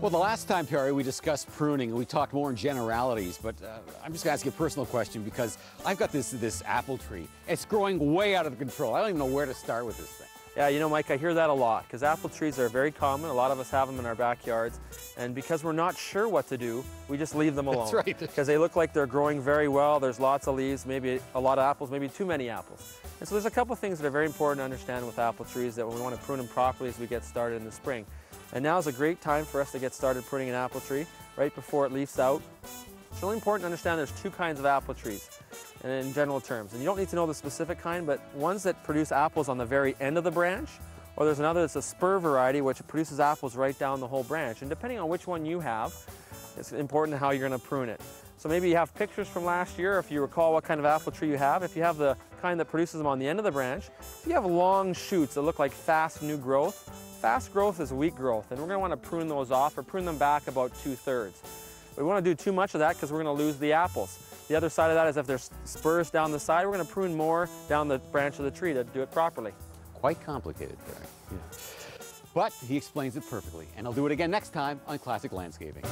Well, the last time, Perry, we discussed pruning and we talked more in generalities, but I'm just going to ask you a personal question because I've got this apple tree. It's growing way out of control. I don't even know where to start with this thing. Yeah, you know, Mike, I hear that a lot because apple trees are very common. A lot of us have them in our backyards, and because we're not sure what to do, we just leave them alone. That's right. Because they look like they're growing very well. There's lots of leaves, maybe a lot of apples, maybe too many apples. And so there's a couple things that are very important to understand with apple trees that we want to prune them properly as we get started in the spring. And now is a great time for us to get started pruning an apple tree right before it leaves out. It's really important to understand there's two kinds of apple trees in general terms. And you don't need to know the specific kind, but ones that produce apples on the very end of the branch, or there's another that's a spur variety which produces apples right down the whole branch. And depending on which one you have, it's important how you're going to prune it. So maybe you have pictures from last year, if you recall what kind of apple tree you have. If you have the kind that produces them on the end of the branch, you have long shoots that look like fast new growth. Fast growth is weak growth, and we're going to want to prune those off or prune them back about 2/3. We want to do too much of that because we're going to lose the apples. The other side of that is if there's spurs down the side, we're going to prune more down the branch of the tree to do it properly. Quite complicated, Perry. Yeah. But he explains it perfectly, and he'll do it again next time on Classic Landscaping.